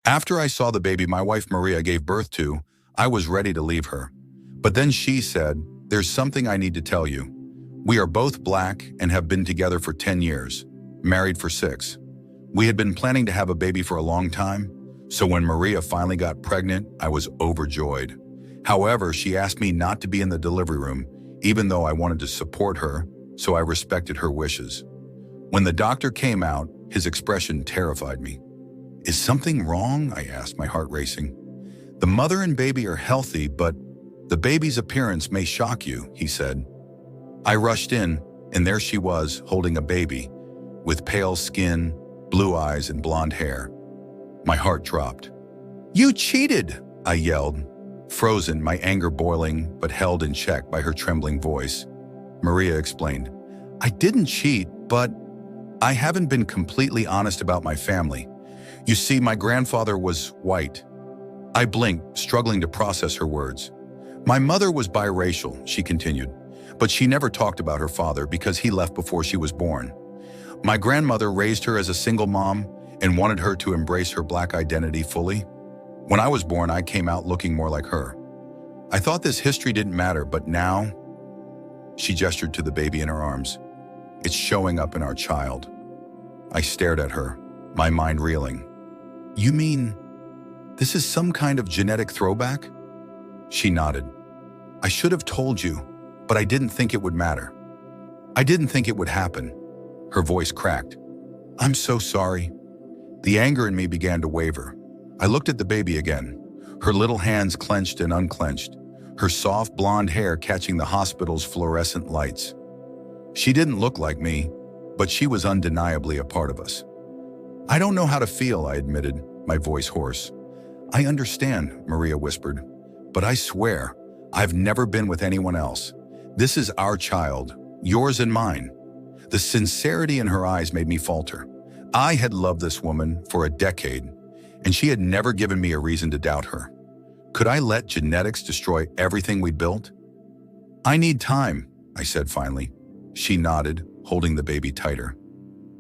After I saw the baby my wife Maria gave birth to, I was ready to leave her. But then she said, "There's something I need to tell you. We are both Black and have been together for 10 years, married for 6. We had been planning to have a baby for a long time, so when Maria finally got pregnant, I was overjoyed. However, she asked me not to be in the delivery room, even though I wanted to support her, so I respected her wishes. When the doctor came out, his expression terrified me. "Is something wrong?" I asked, my heart racing. "The mother and baby are healthy, but the baby's appearance may shock you," he said. I rushed in, and there she was, holding a baby, with pale skin, blue eyes, and blonde hair. My heart dropped. "You cheated!" I yelled, frozen, my anger boiling, but held in check by her trembling voice. Maria explained, "I didn't cheat, but I haven't been completely honest about my family. You see, my grandfather was white." I blinked, struggling to process her words. "My mother was biracial," she continued, "but she never talked about her father because he left before she was born. My grandmother raised her as a single mom and wanted her to embrace her Black identity fully. When I was born, I came out looking more like her. I thought this history didn't matter, but now..." She gestured to the baby in her arms. "It's showing up in our child." I stared at her, my mind reeling. "You mean this is some kind of genetic throwback?" She nodded. "I should have told you, but I didn't think it would matter. I didn't think it would happen." Her voice cracked. "I'm so sorry." The anger in me began to waver. I looked at the baby again, her little hands clenched and unclenched, her soft blonde hair catching the hospital's fluorescent lights. She didn't look like me, but she was undeniably a part of us. "I don't know how to feel," I admitted, my voice hoarse. "I understand," Maria whispered, "but I swear, I've never been with anyone else. This is our child, yours and mine." The sincerity in her eyes made me falter. I had loved this woman for a decade, and she had never given me a reason to doubt her. Could I let genetics destroy everything we'd built? "I need time," I said finally. She nodded, holding the baby tighter.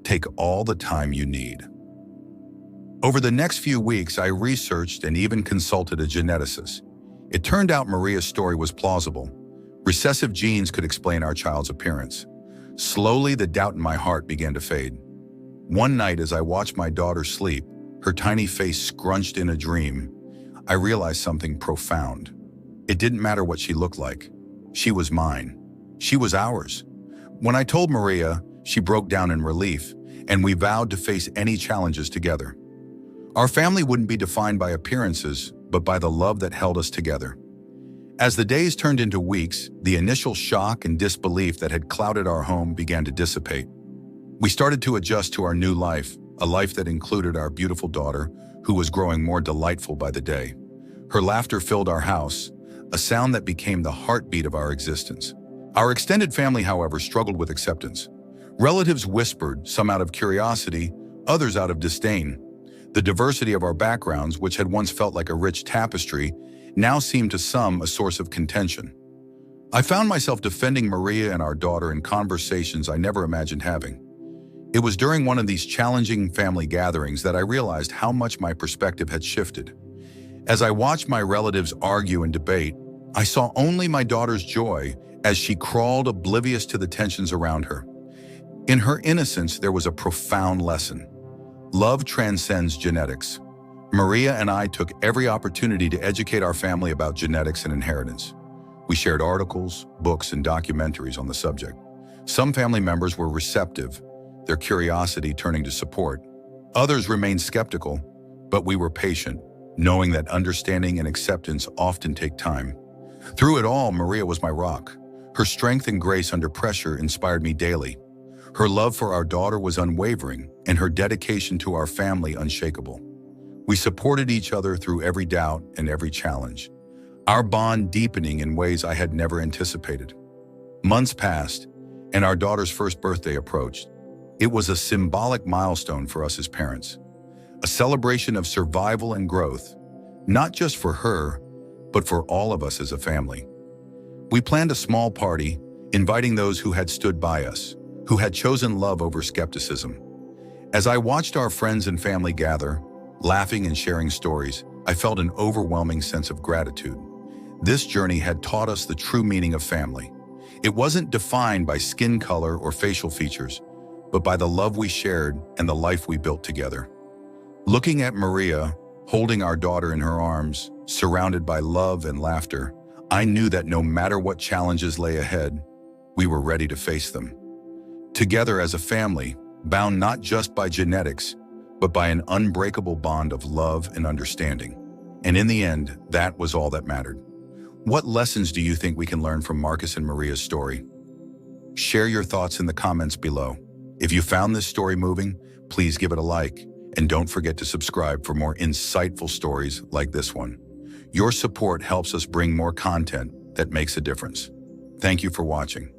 "Take all the time you need." Over the next few weeks, I researched and even consulted a geneticist. It turned out Maria's story was plausible. Recessive genes could explain our child's appearance. Slowly, the doubt in my heart began to fade. One night, as I watched my daughter sleep, her tiny face scrunched in a dream, I realized something profound. It didn't matter what she looked like. She was mine. She was ours. When I told Maria, she broke down in relief, and we vowed to face any challenges together. Our family wouldn't be defined by appearances, but by the love that held us together. As the days turned into weeks, the initial shock and disbelief that had clouded our home began to dissipate. We started to adjust to our new life, a life that included our beautiful daughter, who was growing more delightful by the day. Her laughter filled our house, a sound that became the heartbeat of our existence. Our extended family, however, struggled with acceptance. Relatives whispered, some out of curiosity, others out of disdain. The diversity of our backgrounds, which had once felt like a rich tapestry, now seemed to some a source of contention. I found myself defending Maria and our daughter in conversations I never imagined having. It was during one of these challenging family gatherings that I realized how much my perspective had shifted. As I watched my relatives argue and debate, I saw only my daughter's joy as she crawled oblivious to the tensions around her. In her innocence, there was a profound lesson. Love transcends genetics. Maria and I took every opportunity to educate our family about genetics and inheritance. We shared articles, books, and documentaries on the subject. Some family members were receptive, their curiosity turning to support. Others remained skeptical, but we were patient, knowing that understanding and acceptance often take time. Through it all, Maria was my rock. Her strength and grace under pressure inspired me daily. Her love for our daughter was unwavering, and her dedication to our family unshakable. We supported each other through every doubt and every challenge, our bond deepening in ways I had never anticipated. Months passed, and our daughter's first birthday approached. It was a symbolic milestone for us as parents, a celebration of survival and growth, not just for her, but for all of us as a family. We planned a small party, inviting those who had stood by us, who had chosen love over skepticism. As I watched our friends and family gather, Laughing and sharing stories, I felt an overwhelming sense of gratitude. This journey had taught us the true meaning of family. It wasn't defined by skin color or facial features, but by the love we shared and the life we built together. Looking at Maria, holding our daughter in her arms, surrounded by love and laughter, I knew that no matter what challenges lay ahead, we were ready to face them. Together as a family, bound not just by genetics, but by an unbreakable bond of love and understanding. And in the end, that was all that mattered. What lessons do you think we can learn from Marcus and Maria's story? Share your thoughts in the comments below. If you found this story moving, please give it a like, and don't forget to subscribe for more insightful stories like this one. Your support helps us bring more content that makes a difference. Thank you for watching.